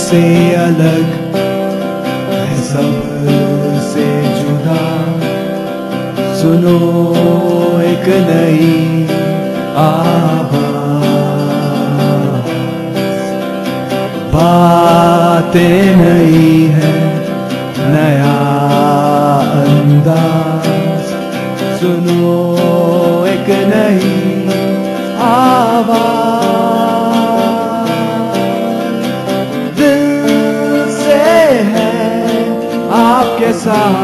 سے الگ ہے سب سے جدا، سنو ایک نئی آواز، باتیں نئی ہے نیا انداز، سنو ایک نئی آواز، دل سے ہے آپ کے ساتھ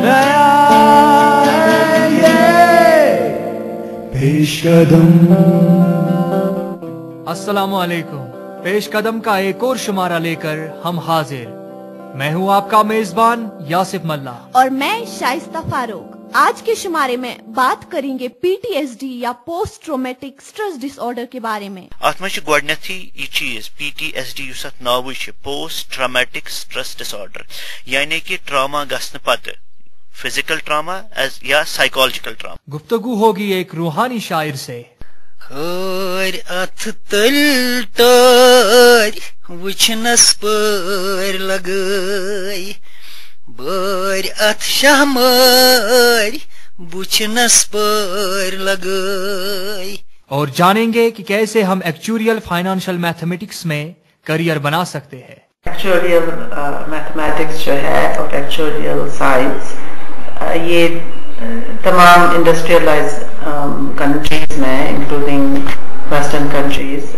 نیا ہے یہ پیش قدم۔ السلام علیکم، پیش قدم کا ایک اور شمارہ لے کر ہم حاضر۔ میں ہوں آپ کا میزبان یاسف ملا اور میں شائستہ فاروق۔ آج کے شمارے میں بات کریں گے PTSD یا پوسٹ ٹرومیٹک سٹریس ڈس آرڈر کے بارے میں۔ ات میں گۄڈنیتھٕے یہ چیز PTSD یُس اتھ ناوٕے چھُ پوسٹ ٹرامیٹک سٹریس ڈس آرڈر، یعنی کہ ٹراما گژھنہٕ پتہٕ فزیکل ٹراما یا سائیکالوجیکل ٹراما۔ گفتگو ہوگی ایک روحانی شاعر سے۔ ہر اتھ تل ٹار وچھنس پر لگائی، بار اتھ شاہ مار بچھنس پر لگائی۔ اور جانیں گے کہ کیسے ہم ایکچوریل فائنانشل میتھمیٹکس میں کریئر بنا سکتے ہیں۔ ایکچوریل میتھمیٹکس جو ہے اور ایکچوریل سائنس یہ تمام انڈسٹریلائز کنٹریز میں انکلوڈنگ ویسٹرن کنٹریز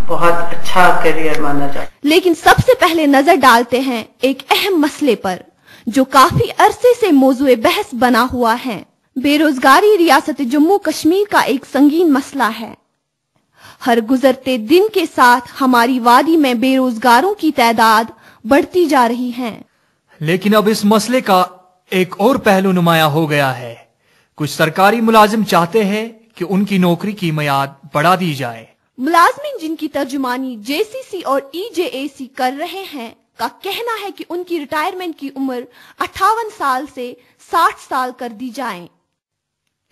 بہت اچھا کیریئر مانا جاتا ہے۔ لیکن سب سے پہلے نظر ڈالتے ہیں ایک اہم مسئلے پر جو کافی عرصے سے موضوع بحث بنا ہوا ہے۔ بے روزگاری ریاست جموں کشمیر کا ایک سنگین مسئلہ ہے۔ ہر گزرتے دن کے ساتھ ہماری وادی میں بے روزگاروں کی تعداد بڑھتی جا رہی ہے۔ لیکن اب اس مسئلے کا ایک اور پہلو نمایاں ہو گیا ہے۔ کچھ سرکاری ملازم چاہتے ہیں کہ ان کی نوکری کی میعاد بڑھا دی جائے۔ ملازمین جن کی ترجمانی JCC اور EJAC کر رہے ہیں کا کہنا ہے کہ ان کی ریٹائرمنٹ کی عمر 58 سال سے 60 سال کر دی جائے۔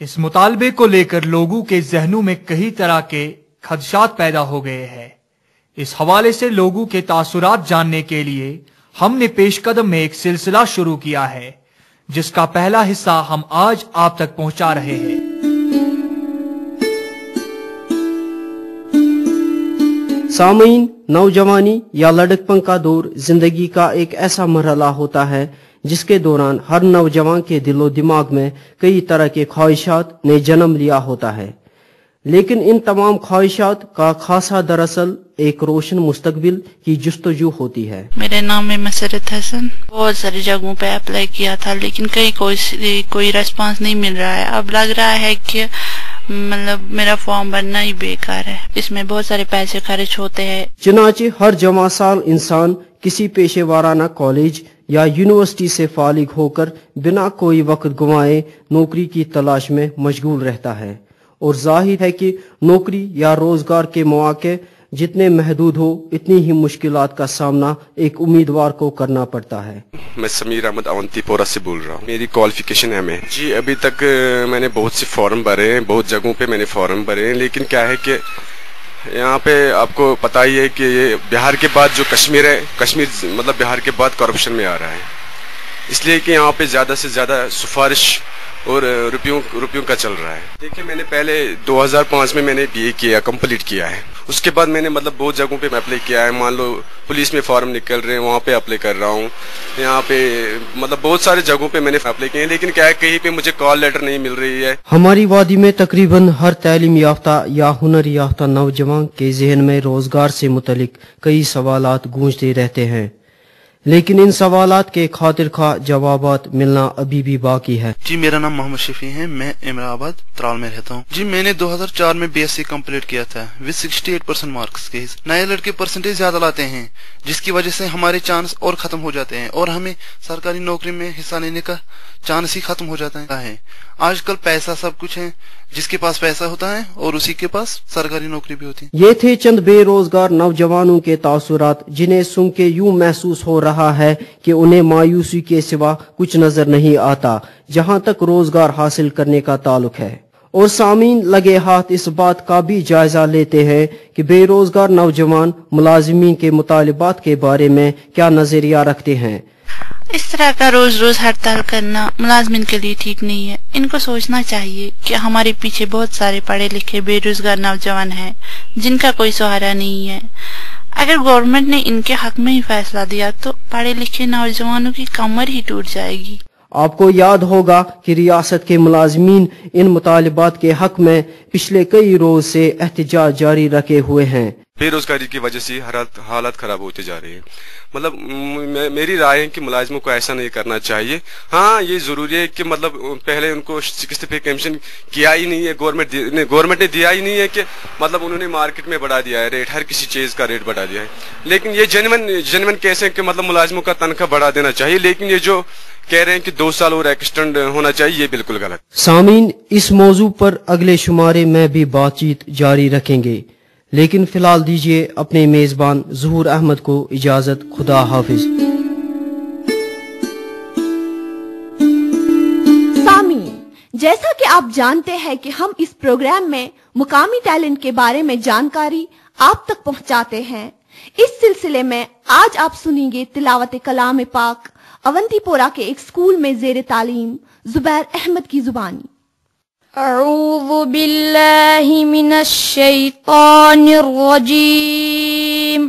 اس مطالبے کو لے کر لوگوں کے ذہنوں میں کئی طرح کے خدشات پیدا ہو گئے ہیں۔ اس حوالے سے لوگوں کے تاثرات جاننے کے لیے ہم نے پیش قدم میں ایک سلسلہ شروع کیا ہے جس کا پہلا حصہ ہم آج آپ تک پہنچا رہے ہیں۔ سامعین، نوجوانی یا لڑکپن کا دور زندگی کا ایک ایسا مرحلہ ہوتا ہے جس کے دوران ہر نوجوان کے دل و دماغ میں کئی طرح کے خواہشات نے جنم لیا ہوتا ہے، لیکن ان تمام خواہشات کا خاصہ دراصل ایک روشن مستقبل کی جستجو ہوتی ہے۔ میرا نام ہے مسرت حسن۔ بہت ساری جگہوں پہ اپلائی کیا تھا لیکن کوئی ریسپانس نہیں مل رہا ہے۔ اب لگ رہا ہے کہ میرا فارم بننا ہی بیکار ہے، اس میں بہت سارے پیسے خرچ ہوتے ہیں۔ چنانچہ ہر جوان سال انسان کسی پیشے وارانہ کالج یا یونیورسٹی سے فارغ ہو کر بنا کوئی وقت گنوائے نوکری کی تلاش میں مشغول رہتا ہے، اور ظاہر ہے کہ نوکری یا روزگار کے مواقع جتنے محدود ہو اتنی ہی مشکلات کا سامنا ایک امیدوار کو کرنا پڑتا ہے۔ میں سمیر احمد اونتی پورہ سے بول رہا ہوں۔ میری کوالیفیکیشن ایم ہے جی۔ ابھی تک میں نے بہت سے فارم بھرے ہیں، بہت جگہوں پہ میں نے فارم بھرے ہیں، لیکن کیا ہے کہ یہاں پہ آپ کو پتہ ہی ہے کہ یہ بہار کے بعد جو کشمیر ہے، کشمیر مطلب بہار کے بعد کرپشن میں آ رہا ہے، اس لیے کہ یہاں پہ زیادہ سے زیادہ سفارش اور روپیوں کا چل رہا ہے۔ دیکھیں، میں نے پہلے 2005 میں نے BA کیا، کمپلیٹ کیا ہے۔ اس کے بعد میں نے مطلب بہت جگہوں پہ میں اپلائی کیا ہے۔ مان لو پولیس میں فارم نکل رہے ہیں، وہاں پہ اپلائی کر رہا ہوں۔ یہاں پہ مطلب بہت سارے جگہوں پہ میں نے اپلائی کیے ہیں، لیکن کیا ہے کہیں پہ مجھے کال لیٹر نہیں مل رہی ہے۔ ہماری وادی میں تقریباً ہر تعلیم یافتہ یا ہنر یافتہ نوجوان کے ذہن میں روزگار سے متعلق کئی سوالات گونجتے رہتے ہیں، لیکن ان سوالات کے خاطر خواہ جوابات ملنا ابھی بھی باقی ہے۔ جی، میرا نام محمد شفیع ہے، میں امرا آباد ترال میں رہتا ہوں۔ جی، میں نے 2004 میں BSc کمپلیٹ کیا تھا with 68% مارکس کے۔ نئے لڑکے پرسنٹیج زیادہ لاتے ہیں جس کی وجہ سے ہمارے چانس اور ختم ہو جاتے ہیں اور ہمیں سرکاری نوکری میں حصہ لینے کا چانس ہی ختم ہو جاتا ہے۔ آج کل پیسہ سب کچھ ہے، جس کے پاس پیسہ ہوتا ہے اور اسی کے پاس سرکاری نوکری بھی ہوتی ہے۔ یہ تھے چند بے روزگار نوجوانوں کے تاثرات جنہیں سن کے یوں محسوس ہو رہا ہے کہ انہیں مایوسی کے سوا کچھ نظر نہیں آتا جہاں تک روزگار حاصل کرنے کا تعلق ہے، اور سامعین لگے ہاتھ اس بات کا بھی جائزہ لیتے ہیں کہ بے روزگار نوجوان ملازمین کے مطالبات کے بارے میں کیا نظریہ رکھتے ہیں۔ اس طرح کا روز روز ہڑتال کرنا ملازمین کے لیے ٹھیک نہیں ہے۔ ان کو سوچنا چاہیے کہ ہمارے پیچھے بہت سارے پڑھے لکھے بے روزگار نوجوان ہیں جن کا کوئی سہارا نہیں ہے۔ اگر گورنمنٹ نے ان کے حق میں ہی فیصلہ دیا تو پڑھے لکھے نوجوانوں کی کمر ہی ٹوٹ جائے گی۔ آپ کو یاد ہوگا کہ ریاست کے ملازمین ان مطالبات کے حق میں پچھلے کئی روز سے احتجاج جاری رکھے ہوئے ہیں۔ بے روزگاری کی وجہ سے حالات خراب ہوتے جا رہے ہیں۔ مطلب میری رائے ہے کہ ملازموں کو ایسا نہیں کرنا چاہیے۔ ہاں یہ ضروری ہے کہ مطلب پہلے ان کو 60 پہ کمیشن کیا ہی نہیں ہے، گورنمنٹ نے دیا ہی نہیں ہے کہ مطلب انہوں نے مارکیٹ میں بڑھا دیا ہے ریٹ، ہر کسی چیز کا ریٹ بڑھا دیا ہے۔ لیکن یہ جینون کیس ہے کہ مطلب ملازموں کا تنخواہ بڑھا دینا چاہیے، لیکن یہ جو کہہ رہے ہیں کہ 2 سال اور ایکسٹینڈ ہونا چاہیے، یہ بالکل غلط۔ سامعین، اس موضوع پر اگلے شمارے میں بھی بات چیت جاری رکھیں گے، لیکن فی الحال دیجیے اپنے میزبان ظہور احمد کو اجازت۔ خدا حافظ۔ سامعین، جیسا کہ آپ جانتے ہیں کہ ہم اس پروگرام میں مقامی ٹیلنٹ کے بارے میں جانکاری آپ تک پہنچاتے ہیں۔ اس سلسلے میں آج آپ سنیں گے تلاوت کلام پاک اونتی پورہ کے ایک اسکول میں زیر تعلیم زبیر احمد کی زبانی۔ اعوذ باللہ من الشیطان الرجیم،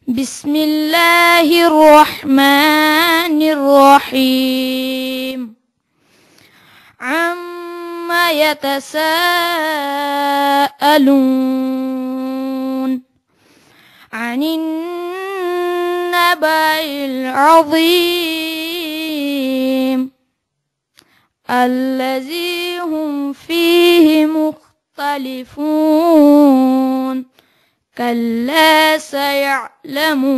بسم اللہ الرحمن الرحیم، عما یتساءلون عن النبأ العظیم الذي هم فيه مختلفون كلا سيعلمون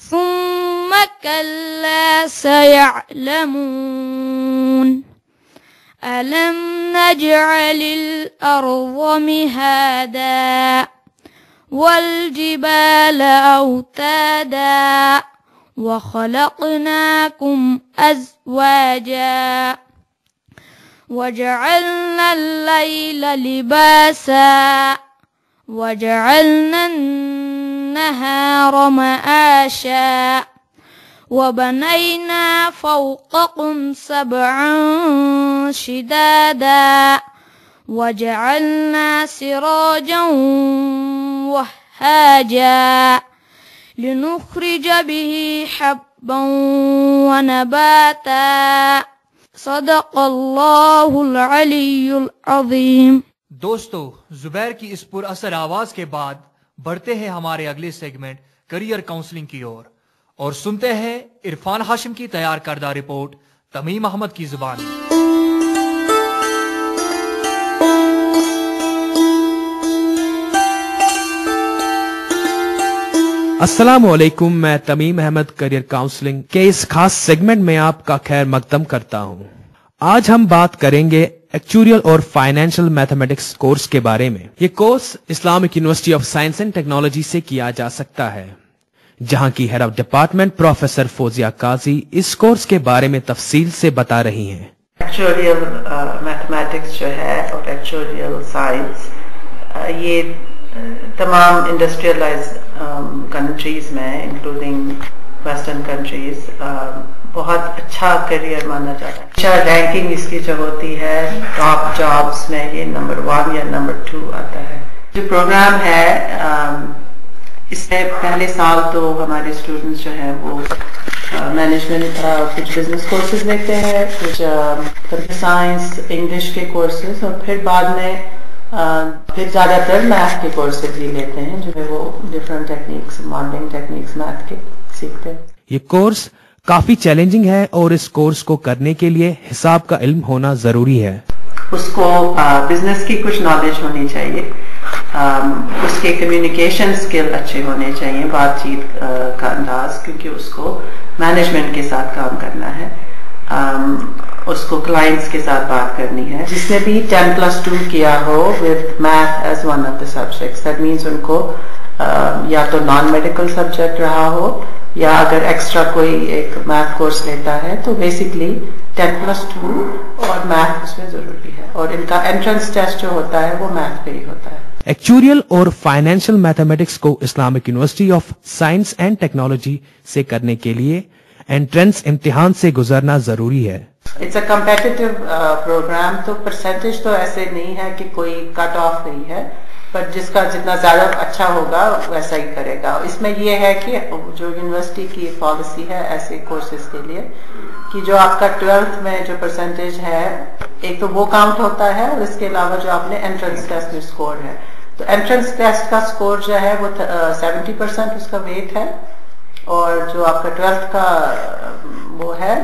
ثم كلا سيعلمون ألم نجعل الأرض مهادا والجبال أوتادا وخلقناكم أزواجا وجعلنا الليل لباسا وجعلنا النهار معاشا وبنينا فوقكم 7 شدادا وجعلنا سراجا وهاجا لنخرج به حبا ونباتا صدق اللہ العلی العظیم۔ دوستو، زبیر کی اس پر اثر آواز کے بعد بڑھتے ہیں ہمارے اگلے سیگمنٹ کریئر کاؤنسلنگ کی اور سنتے ہیں عرفان ہاشم کی تیار کردہ رپورٹ تمیم احمد کی زبان میں۔ السلام علیکم، میں تمیم احمد کریئر کاؤنسلنگ کے اس خاص سیگمنٹ میں آپ کا خیر مقدم کرتا ہوں۔ آج ہم بات کریں گے ایکچوریل اور فائنینشیل میتھمیٹکس کورس کے بارے میں۔ یہ course Islamic university of science and technology سے کیا جا سکتا ہے، جہاں کی head of department professor Fouzia Qazi اس کورس کے بارے میں تفصیل سے بتا رہی ہیں۔ ایکچوریل میتھمیٹکس جو ہے اور ایکچوریل سائنس، یہ تمام انڈسٹریلائزڈ کنٹریز میں انکلوڈنگ ویسٹرن کنٹریز بہت اچھا کریئر مانا جاتا ہے۔ اچھا رینکنگ اس کی جو ہوتی ہے ٹاپ جابس میں یہ نمبر 1 یا نمبر 2 آتا ہے۔ جو پروگرام ہے اس میں پہلے سال تو ہمارے اسٹوڈنٹس جو ہیں وہ مینجمنٹ کچھ بزنس کورسز لیتے ہیں، کچھ کمپیوٹر سائنس انگلش کے کورسز، اور پھر بعد میں پھر زیادہ تر میتھ کے کورسز بھی لیتے ہیں، جو ہے وہ different techniques, modelling techniques math کے سیکھتے ہیں۔ یہ کورس کافی چیلنجنگ ہے اور اس کورس کو کرنے کے لیے حساب کا علم ہونا ضروری ہے۔ اس کو بزنس کی کچھ نالج ہونی چاہیے، اس کے کمیونیکیشن اسکل اچھے ہونے چاہیے، بات چیت کا انداز، کیونکہ اس کو مینجمنٹ کے ساتھ کام کرنا ہے، اس کو کلائنٹس کے ساتھ بات کرنی ہے۔ جس نے بھی 10+2 کیا ہو with math as one of the subjects, that means ان کو یا تو نان میڈیکل سبجیکٹ رہا ہو یا اگر ایکسٹرا کوئی ایک میتھ کورس لیتا ہے تو بیسکلی 10+2 اور میتھ اس میں ضروری ہے, اور ان کا انٹرنس ٹیسٹ جو ہوتا ہے وہ میتھ پہ ہی ہوتا ہے. ایکچوریل اور فائنینشیل میتھمیٹکس کو Islamic university of science and technology سے کرنے کے لیے انٹرنس امتحان سے گزرنا ضروری ہے. اٹس اے کمپیٹیٹیو پروگرام, تو پرسنٹیج تو ایسے نہیں ہے کہ کوئی کٹ آف نہیں ہے, پر جس کا جتنا زیادہ اچھا ہوگا ویسا ہی کرے گا. اس میں یہ ہے کہ جو یونیورسٹی کی پالیسی ہے ایسے کورسز کے لیے کہ جو آپ کا 12th میں جو پرسنٹیج ہے ایک تو وہ کاؤنٹ ہوتا ہے, اور اس کے علاوہ جو آپ نے انٹرنس ٹیسٹ میں اسکور ہے, تو انٹرنس ٹیسٹ کا اسکور جو ہے وہ 70% اس کا ویٹ ہے, اور جو آپ کا 12th کا وہ ہے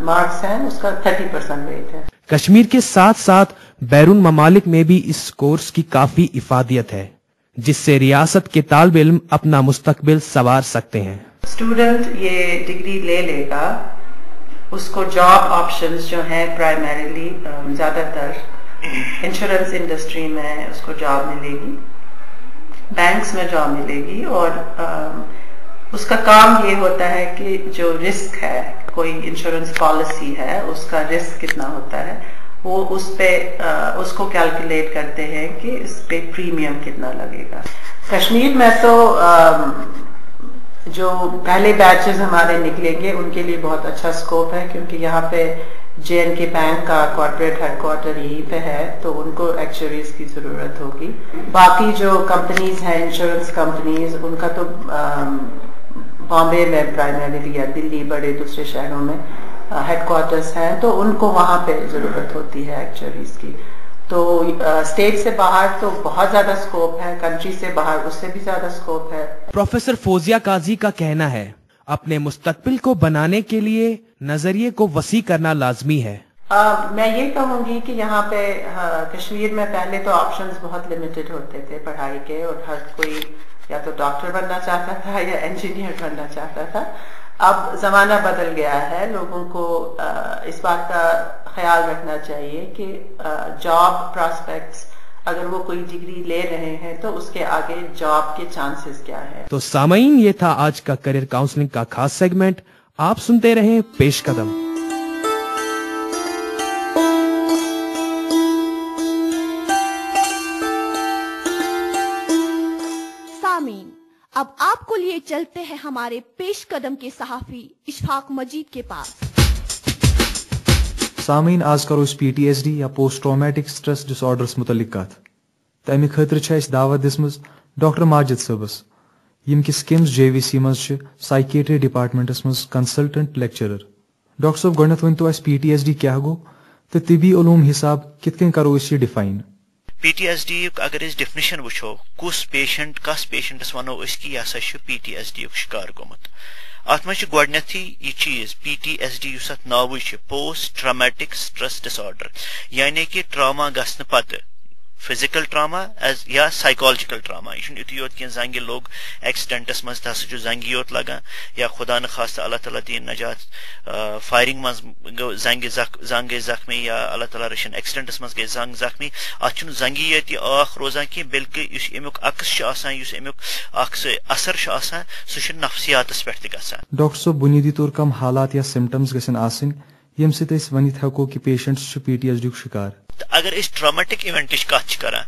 مارکس ہیں اس کا 30% ویٹ ہے. کشمیر کے ساتھ ساتھ بیرون ممالک میں بھی اس کورس کی کافی افادیت ہے, جس سے ریاست کے طالب علم اپنا مستقبل سنوار سکتے ہیں. اسٹوڈنٹ یہ ڈگری لے لے گا, اس کو جاب آپشنز جو ہیں پرائمریلی زیادہ تر انشورنس انڈسٹری میں اس کو جاب ملے گی, بینکس میں جاب ملے گی, اور اس کا کام یہ ہوتا ہے کہ جو رسک ہے, کوئی انشورنس پالیسی ہے اس کا رسک کتنا ہوتا ہے وہ اس کو کیلکولیٹ کرتے ہیں کہ اس پہ پریمیم کتنا لگے گا. کشمیر میں تو جو پہلے بیچز ہمارے نکلیں گے ان کے لیے بہت اچھا اسکوپ ہے, کیونکہ یہاں پہ JNK بینک کا کارپوریٹ ہیڈ کوارٹر یہیں پہ ہے, تو ان کو ایکچوریز کی ضرورت ہوگی. باقی جو کمپنیز ہیں انشورنس کمپنیز, ان کا تو بامبے میں پرائمریلی یا دلی بڑے دوسرے شہروں میں ہیڈ کوارٹرز ہیں, تو ان کو وہاں پہ ضرورت ہوتی ہے ایکچوریز کی. تو اسٹیٹ سے باہر تو بہت زیادہ اسکوپ ہے, کنٹری سے باہر اس سے بھی زیادہ اسکوپ ہے. پروفیسر فوزیہ قاضی کا کہنا ہے اپنے مستقبل کو بنانے کے لیے نظریے کو وسیع کرنا لازمی ہے. میں یہ کہوں گی کہ یہاں پہ کشمیر میں پہلے تو آپشنز بہت لمیٹڈ ہوتے تھے پڑھائی کے, اور ہر کوئی یا تو ڈاکٹر بننا چاہتا تھا یا انجینئر بننا چاہتا تھا. اب زمانہ بدل گیا ہے, لوگوں کو اس بات کا خیال رکھنا چاہیے کہ جاب پراسپیکٹس اگر وہ کوئی ڈگری لے رہے ہیں تو اس کے آگے جاب کے چانسز کیا ہے. تو سامعین, یہ تھا آج کا کیریئر کاؤنسلنگ کا خاص سیگمنٹ. آپ سنتے رہیں پیش قدم. سامعین, اب آپ کو لیے چلتے ہیں ہمارے پیش قدم کے صحافی اشفاق مجید کے پاس. سامعین, آج کرو اس PTSD یا پوسٹ ٹرامیٹک سٹریس ڈس آرڈرس متعلق کت. تو امہ خاطر چھ دعوت دسمز ڈاکٹر ماجد صٲبس, یم کس کمز JVC مز سائکیٹری ڈپارٹمنٹس مز کنسلٹنٹ لیکچرر. ڈاکٹر صاحب گۄڈنیتھ ؤنتو اس PTSD کیا گو تو طبی علوم حساب کت کن کرو اس یہ ڈیفائن. PTSD اگر اس ڈیفینیشن وچھو کس پیشنٹ کس پیشنٹس ونو اس کی یہ ہسا PTSD شکار گومت. ات مجھ گۄڈنیتھٕے یہ چیز PTSD یُس اتھ ناوٕے چھُ پوسٹ ٹرامیٹک سٹریس ڈس آرڈر, یعنی کہ ٹراما گژھنہٕ پتہٕ فزیکل ٹراما یا سائیکالجیکل ٹراما. یہ چھُنہٕ یُتُے یوت کینٛہہ زنگہِ لوٚگ ایکسیڈنٹس منٛز تہِ ہسا چھُ زنگہِ یوت لگان, یا خدا نخواستہ اللہ تعالیٰ دِیِن نجات فائرنگ منٛز گوٚو زنگ گٔے زخمی, یا اللہ تعالیٰ رٔچھِنۍ ایکسیڈنٹس منٛز گٔے زنگ زخمی. اتھ چھُنہٕ زنگہِ یٲتی آکھ روزان کینٛہہ, بلکہ یُس امیُک عکس چھُ آسان, یُس امیُک اکھ سُہ اثر چھُ آسان, سُہ چھُ نفسیاتس پٮ۪ٹھ تہِ گژھان. ڈاکٹر صٲب, بنیادی طور کم حالات یا سمٹمز گژھن آسٕنۍ یم سۭتۍ أسۍ ؤنِتھ ہٮ۪کو کہ پیشنٹس چھُ PTSD یُک شکار. اگر اس ٹرامیٹک ایونٹٕچ کتھ چھِ کران,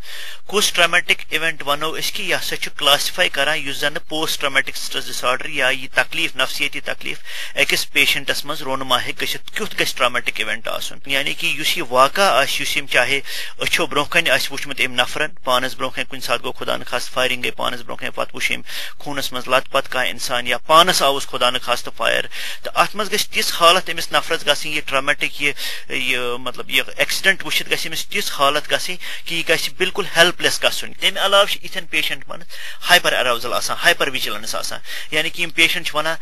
کُس ٹرامیٹک ایونٹ ونو أسۍ کہ یہ ہسا چھُ کلاسِفائی کران یُس زن پوسٹ ٹرامیٹک سٹریس ڈس آرڈر یا یہ تکلیف نفسیتی تکلیف أکِس پیشنٹس منٛز رونما ہیٚکہِ گٔژھِتھ, کیُتھ گژھِ ٹرامیٹک ایونٹ آسُن. یعنی کہ یُس یہ واقعہ آسہِ, یُس یم چاہے أچھو برونٛہہ کنہِ آسہِ وٕچھمُت أمۍ نفرن, پانس برونٛہہ کنہِ کُنہِ ساتہٕ گوٚو خدا نخواستہ فایرنگ گٔے پانس برونٛہہ کنہِ, پتہٕ وٕچھ أمۍ خوٗنس منٛز لت پت کانٛہہ انسان, یا پانس آوُس خدا نخواستہ فایر, تہٕ اتھ منٛز گژھِ تِژھ حالت أمِس نفرس گژھٕنۍ, یہ ٹرامیٹک یہ مطلب یہ ایکسیڈنٹ وٕچھِتھ گژھِ أمِس تِژھ حالت گژھٕنۍ کہ یہ گژھِ بالکل ہیلپ لیس گژھُن. تمہِ علاوٕ چھِ یِتھٮ۪ن پیشنٹ منٛز ہائپر اراوزل آسان, ہائپر وجلنس آسان, یعنی کہ یم پیشنٹ چھِ ونان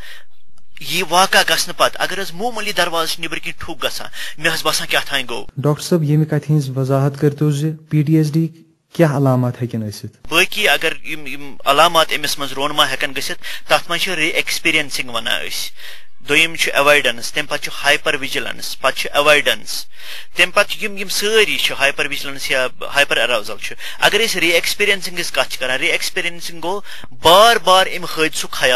یہ واقعہ گژھنہٕ پتہٕ اگر حظ معموٗلی دروازٕ نٮ۪برٕ کِنۍ ٹھُک گژھان, مےٚ حظ باسان کیٛاہ تھانۍ گوٚو. ڈاکٹر صٲب, ییٚمہِ کتھِ ہٕنٛز وضاحت کٔرتو زِ PTSD کیٛاہ علامات ہیٚکن ٲسِتھ. باقی اگر یم علامات أمِس منٛز رونما ہیٚکن گٔژھِتھ, تتھ منٛز چھِ ری ایکسپیرینسنگ ونان أسۍ. دوٚیِم چھُ ایوایڈنس, تمہِ پتہٕ چھُ ہائپر وجلنس, پتہٕ چھُ ایوایڈنس, تمہِ پتہٕ یم سٲری چھِ ہائپر وجلنس یا ہائپر اراوزل چھُ. اگر أسۍ ری ایکسپیرینسنگ کتھ چھِ کران, ری ایکسپیرینسنگ گوٚو بار بار امہِ حٲدثُک خیال